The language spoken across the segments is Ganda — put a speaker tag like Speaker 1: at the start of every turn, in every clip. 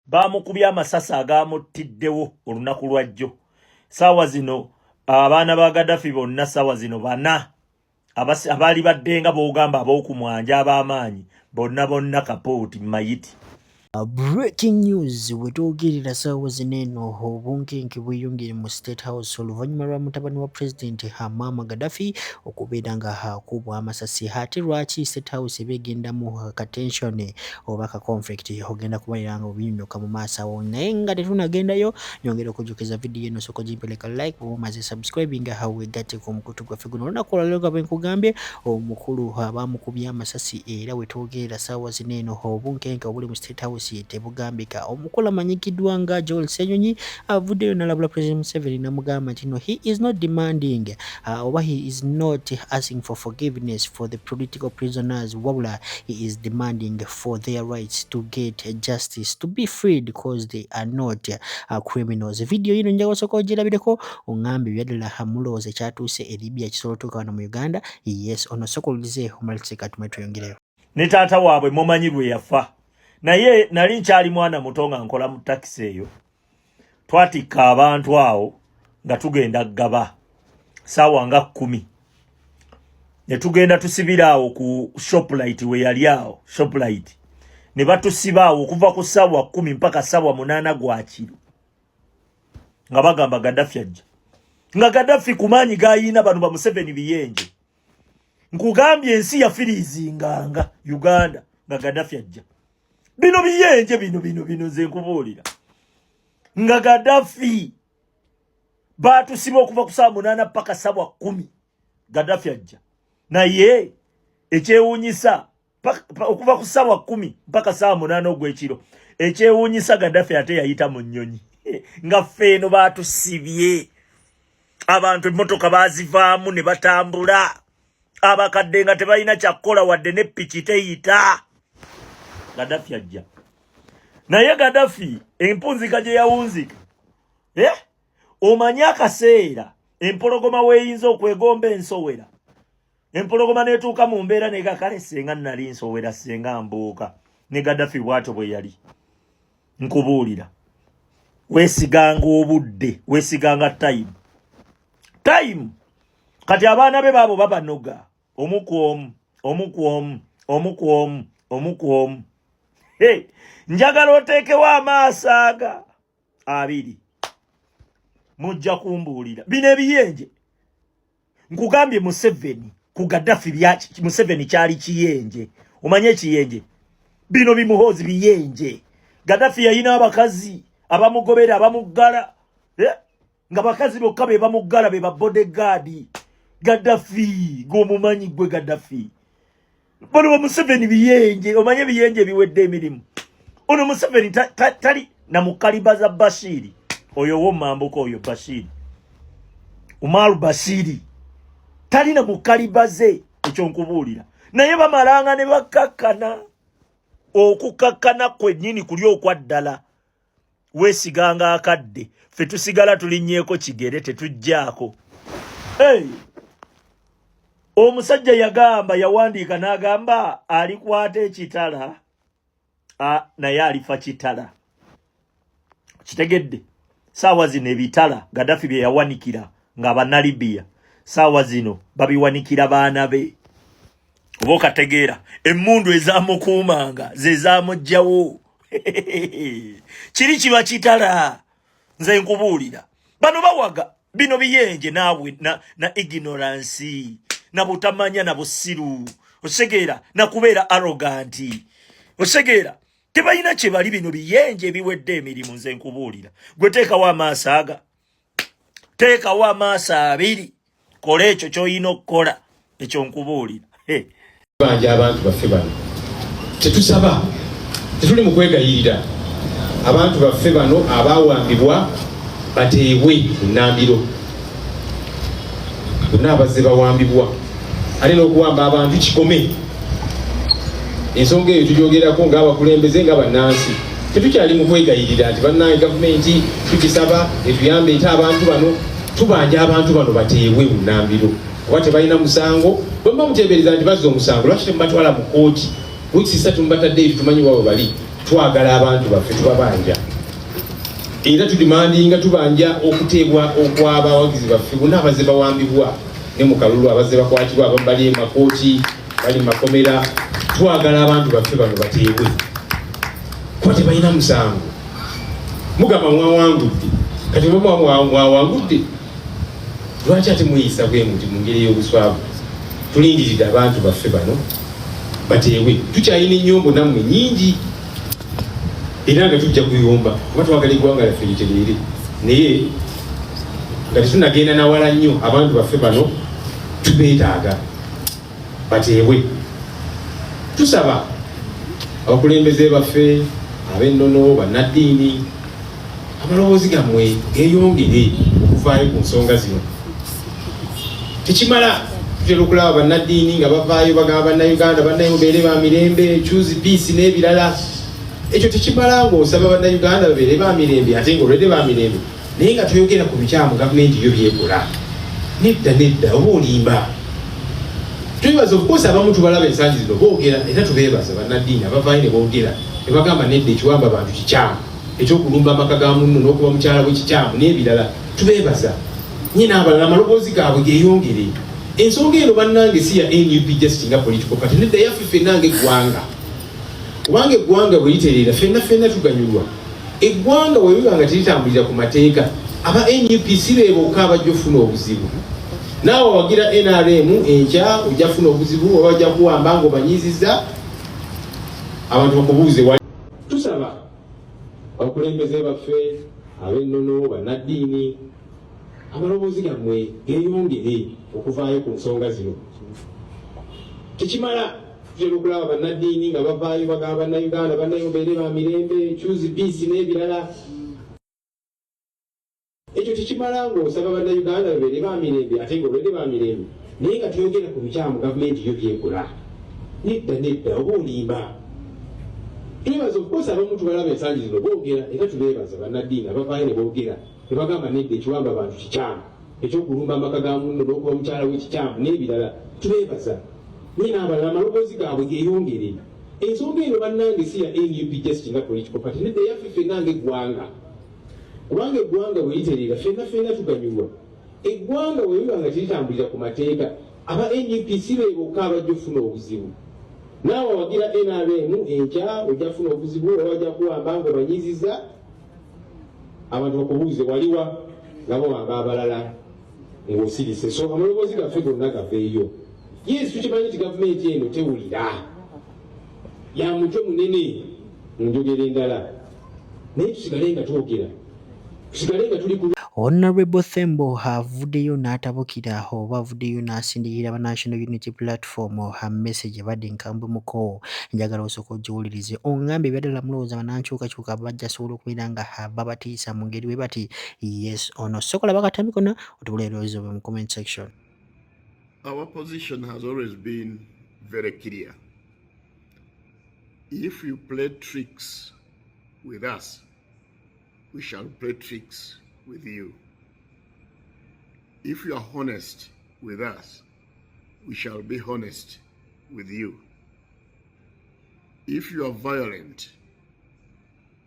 Speaker 1: bamukubya amasasi agamuttiddewo olunaku lwajjo. Saawa zino abaana ba Gaddafi bonna saawa zino bana abaali baddenga boogamba ab'okumwanja ab'amaanyi bonna kapooti mayiti.
Speaker 2: Breaking news wetwogerera saawa zineno obunkenke bweyongere mu State House oluvannyuma lwa mutabani wa President Muammar Gaddafi okubeera nga hakubwa amasasi. Ate lwaki State House ebegenda mu katensione oba ka conflict ogenda kubalira nga obinyuka mu maaso awo, naye nga tetunagendayo nyongera okujjukiza video eno soko gimpeleka like omaze subscribe nga hawe gate ku mukutu gwaffe guno olunaku olwaleero nga nkugambye omukulu abamukubya amasasi era wetwogerera saawa zineno obunkenke obuli mu State House tebugambika. Omukulu amanyikiddwa nga Joel Ssenyonyi avuddeyo n'alabula President Museveni n'amugamba nti no, he is not demanding or he is not asking for forgiveness for the political prisoners, wabula he is demanding for their rights to get justice, to be freed because they are not criminals. Video yino njagala soko ogirabireko ongambe byaddala mulowooza ekyatuuse e Libya kisobola otuuka wano mu Uganda. Yes, ono sokolize omalitse katume tuyongereyo.
Speaker 1: Ne taata waabwe mumanyi lwe yafa. Naye nali nkyali mwana muto nga nkola mu takisi eyo. Twatikka abantu awo nga tugenda Gaba saawa nga 10. Ne tugenda tusibira awo ku Shoprite we yali awo Shoprite. Ne batusiba awo okuva ku saawa 10 mpaka saawa 8 gwa kiro. Nga bagamba Gaddafi ajja. Nga Gaddafi kumanyi gayina bano ba Museveni biyenje. Nkugambye ensi ya firizinganga Uganda nga Gaddafi ajja. Bino biyenje bino nze nkubuulira. Nga Gaddafi batusiba okuva ku saa 8 mpaka saawa 10 Gaddafi ajja. Naye ekyewuunyisa okuva ku saawa 10 mpaka saawa 8 ogw'ekiro ekyewuunyisa Gaddafi ate yayita mu nnyonyi. Nga ffeeno batusibye. Abantu emmotoka bazivaamu ne batambula. Abakadde nga tebalina kyakkola wadde ne ppiki teyita. Gaddafi ajja. Naye Gaddafi empunzika gye yawunzika. Omanyi akaseera empologoma weeyinza okwegomba ensowera. Empologoma neetuuka mu mbeera negakale senga nali nsowera senga mbuuka. Ne Gaddafi bw'atyo bwe yali. Nkubuulira. Weesiganga obudde, weesiganga time. Time. Kati abaana be baabo babanoga. Omu. Njagala oteekewo amaaso aga 2. Mujja kumbuulira. Bino ebiyenje. Nkugambye Museveni ku Gaddafi Museveni kyali kiyenje. Omanye kiyenje. Bino bimuhoozi biyenje. Gaddafi yalina abakazi abamugobera abamuggala. Nga bakazi bokka be bamuggala be ba bodyguard. Gaddafi g'omumanyi gwe Gaddafi. Bano ba Museveni biyenje. Omanye biyenje biwedde emirimu. Ono Museveni tali na mukalibaza Bashiri. Oyo w'omambuka oyo Bashiri. Umaru Bashiri. Tali na mukalibaze ekyo nkubuulira. Naye bamalanga ne bakakkana. Okukakkana kwennyini kuli okwaddala. Weesiganga akadde. Ffe tusigala tulinnyeeko kigere tetujjaako. Omusajja yagamba yawandiika n'agamba alikwata ekitala. Naye alifa kitala. Kitegedde. Saawa zino ebitala Gaddafi bye yawanikira ng'Abannalibya. Saawa zino babiwanikira baana be. Oba okategeera emmundu ezaamukuumanga ze zaamugjawo. Kiri kiba kitala. Nze nkubuulira. Bano bawaga bino biyenje naawe na ignorance. Na butamanya na busiru. Osegeera na kubeera arrogant. Osegeera tebalina kye bali bino biyenje biwedde emirimu nze nkubuulira. Gwe teekawo amaaso aga. Teekawo amaaso 2. Kola ekyo ky'olina okukola. Ekyo nkubuulira.
Speaker 3: Banja abantu baffe bano. Tetusaba. Tetuli mu kwegayirira. Abantu baffe bano abaawambibwa bateebwe ku nnambiro. Bonna abazze bawambibwa. Alina okuwamba abantu kikome. Ensonga eyo tugyogerako ng'abakulembeze nga bannansi. Tetukyali mu kwegayirira nti bannange gavumenti tukisaba etuyambe ete abantu bano. Tubanja abantu bano bateebwe mu nnambiro. Kuba tebalina musango. Bwe muba muteebereza nti bazza omusango lwaki temubatwala mu kkooti? Wiiki 3 mubatadde eri tumanyi waabwe bali. twagala abantu baffe tubabanja era tudimandinga tubanja okuteebwa okw'abawagizi baffe bonna abazze bawambibwa ne mu kalulu abazze bakwatibwa abamu bali emakooti bali makomera twagala abantu baffe bano bateebwe kuba tebalina musango mugamba mwawangudde kati mwawangudde lwaki ate muyisa bwe muti mu ngeri y'obuswavu tulindiridde abantu baffe bano bateebwe tukyalina ennyombo nammwe nnyingi era nga tujja kuyomba kuba twagala eggwanga laffe litereere naye nga tetunagenda nawala nnyo abantu baffe bano tubeetaaga bateebwe tusaba abakulembeze baffe ab'ennono bannaddiini amaloboozi gammwe geeyongere okuvaayo ku nsonga zino tekimala tutera okulaba bannaddiini nga bavaayo bagamba bannayuganda bannayobeere ba mirembe choose peace n'ebirala ekyo tekimala ng'osaba bannayuganda babeere ba mirembe ate ng'olwedde ba mirembe naye nga toyogera ku bikyamu gavumenti yo byekola nedda oba olimba twebaza okukosa abamu tubalaba ensangi zino boogera era tubeebaza bannaddiini abavaayo ne boogera ne bagamba nedda ekiwamba abantu kikyamu ekyokulumba amaka ga munno n'okuba mukyala bwe kikyamu n'ebirala tubeebaza nyina abalala amaloboozi gaabwe geeyongere ensonga eno bannange si ya NUP just nga political party nedda yaffe ffenna ng'eggwanga kubanga eggwanga bwe litereera ffenna tuganyulwa eggwanga bwe liba nga teritambulira ku mateeka aba NUP si beebokka abajja ofuna obuzibu naawe wagira NRM enkya ojja funa obuzibu oba ojja kuwamba ng'obanyiizizza abantu bakubuuze wali tusaba abakulembeze baffe ab'ennono bannaddiini amaloboozi gammwe geeyongere okuvaayo ku nsonga zino tekimala tutera okulaba bannaddiini nga bavaayo bagamba bannayuganda bannayobeere ba mirembe choose peace n'ebirala ekyo tekimala ng'osaba bannayuganda babeere ba mirembe ate ng'olwedde ba mirembe naye nga tuyogera ku bikyamu gavumenti yo byekola nedda oba olimba twebaza okukosa abamu tubalaba ensangi zino boogera era tubeebaza bannaddiini abavaayo ne boogera ne bagamba nedda ekiwamba abantu kikyamu ekyokulumba amaka ga munno n'okuba mukyala w'ekikyamu n'ebirala tubeebaza naye n'abalala amaloboozi gaabwe geeyongere ensonga eno bannange si ya NUP just nga political party nedda yaffe ffenna ng'eggwanga kubanga eggwanga bwe litereera ffenna tuganyulwa eggwanga bwe liba nga teritambulira ku mateeka aba NUP si beebokka abajja ofuna obuzibu naawe wagira NRM enkya ojja funa obuzibu oba wajja kuwamba ng'obanyiizizza abantu bakubuuze waliwa nga bawamba abalala ng'osirise so amaloboozi gaffe gonna gaveeyo yes tukimanyi nti gavumenti eno tewulira ya mutwe munene mu njogera endala naye tusigale nga twogera tusigale nga tuli ku
Speaker 2: Honorable Thembo havuddeyo n'atabukira oba avuddeyo n'asindikira aba National Unity Platform ha message ebadde nkambwe muko njagala osooka ogiwulirize ongambe ebyadala mulowooza banankyukakyuka bajja sobola okubeera nga babatiisa mu ngeri bwe bati yes or no sokola bakatambi konna otubula ebirowoozo bwe mu comment section.
Speaker 4: Our position has always been very clear. If you play tricks with us, we shall play tricks with you. If you are honest with us, we shall be honest with you. If you are violent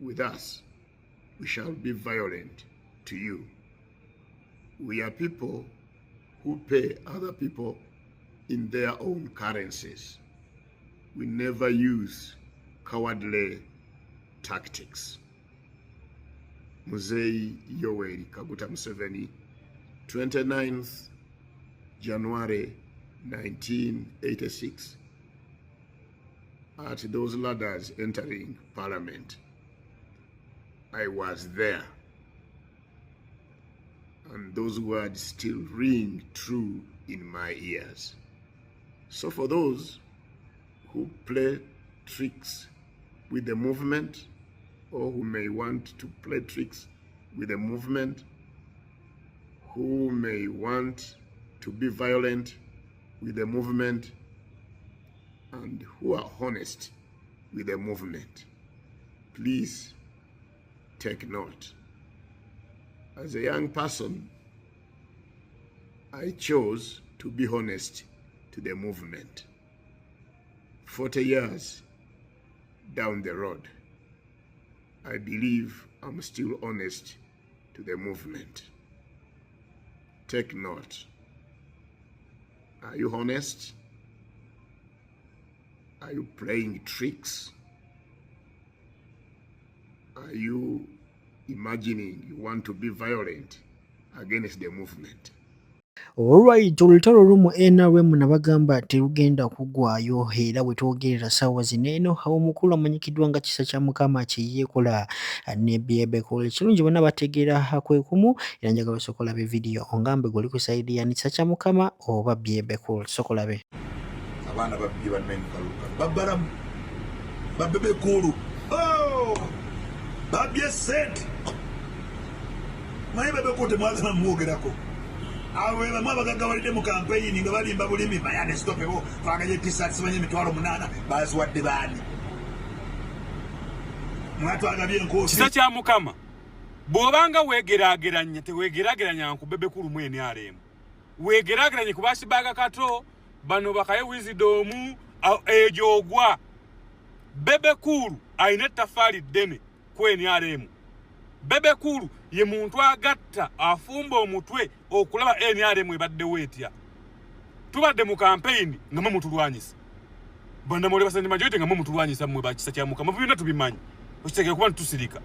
Speaker 4: with us, we shall be violent to you. We are people who pay other people in their own currencies. We never use cowardly tactics. Muzei Yoweri Kaguta Museveni, 29th January 1986, at those ladders entering Parliament. I was there, and those words still ring true in my ears. So for those who play tricks with the movement, or who may want to play tricks with the movement, who may want to be violent with the movement, and who are honest with the movement, please take note. As a young person, I chose to be honest to the movement. 40 years down the road, I believe I'm still honest to the movement. Take note. Are you honest? Are you playing tricks? Are you imagining you want to be violent against the movement?
Speaker 2: Alright, olutalo olumu NRM nabagamba terugenda kugwayo era wetwogerera ssaawa zino eno omukulu amanyikiddwa nga Kisa kya Mukama kyeyeekola ne Bebe Cool. Kirungi bonna bategeera kwekumu era njagala osokolabe video ongambe goli ku side ya Kisa kya Mukama oba Bebe Cool. Sokolabe.
Speaker 5: Abana babbi banne kaluka babalamu Bebe Cool. Oh! Babye sent. Bebe Cool temwaza mwogerako. Awe bamwe bagagawalidde mu campaign nga balimba bulimi bayane stopebo twagaye T-shirts banye mitwalo 8 baziwadde baani mwatu agabye nkosi Kisa kya Mukama bwobanga wegeraageranya tewegeraageranya ku Bebe Cool mwene aremu wegeraageranye ku basibaga kato bano bakaye Wisdom ejogwa Bebe Cool ayine tafali dene kweni aremu Bebe Cool ye muntu agatta afumba omutwe okulaba NRM ebadde wetya tubadde mu campaign nga mu mutulwanyisa banda mole basandi majority nga mu mutulwanyisa mwe ba Kisa kya Mukama byonna tubimanyi okitegeka kuba ntusirika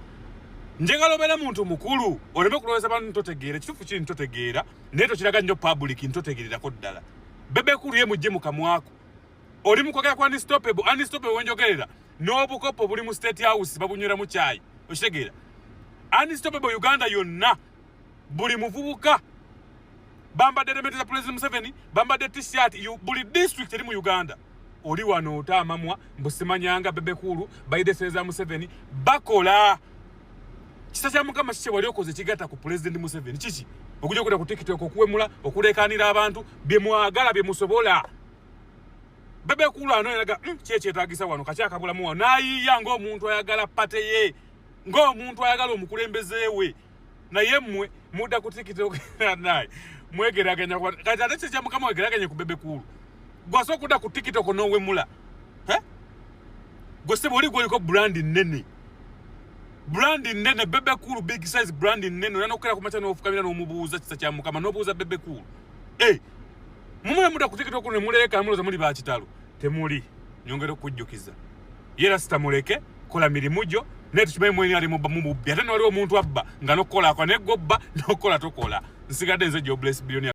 Speaker 5: njagala obera muntu mukulu oleme kuloweza bantu ntotegeera kitufu kiri ntotegeera neto kiraga nnyo public ntotegeererako ddala Bebe Cool ye mujje mu kamwako oli mukogera kwa unstoppable wenjogerera n'obukopo buli mu State House babunywera mu chai okitegeera Unstoppable Uganda yonna buli muvubuka bamba de remete za President Museveni bamba de T-shirt buli district eri mu Uganda oli wano otamamwa mbusimanyanga Bebe Cool baide Seza Museveni bakola Kisa kya Mukama kiki wali okoze kigata ku President Museveni kiki okujja okuta ku TikTok okuwemula okulekanira abantu bye mwagala bye musobola Bebe Cool ano eraga kyetagisa wano kakyakabula mu nayiya ng'omuntu ayagala pate ye ng'omuntu ayagala omukulembezeewe naye mmwe mudda ku TikTok naye mwegeraganya kati ate Kisa kya Mukama wegeraganye ku Bebe Cool gwaso okudda ku TikTok n'owemula gwese bwoli gwoliko brand nene Bebe Cool big size brand nene olina okukkera ku maca n'ofukamira n'omubuuza Kisa kya Mukama n'obuuza Bebe Cool mumwe mudda ku TikTok ne muleeka muloza muli ba kitalo temuli nyongera okujjukiza yera sitamuleke kola mirimu gyo netu kibaye mweni ali mubbi ate n'oliwo omuntu abba nga n'okukola ako negobba n'okukola tokola nsigadde nze jobless billionaire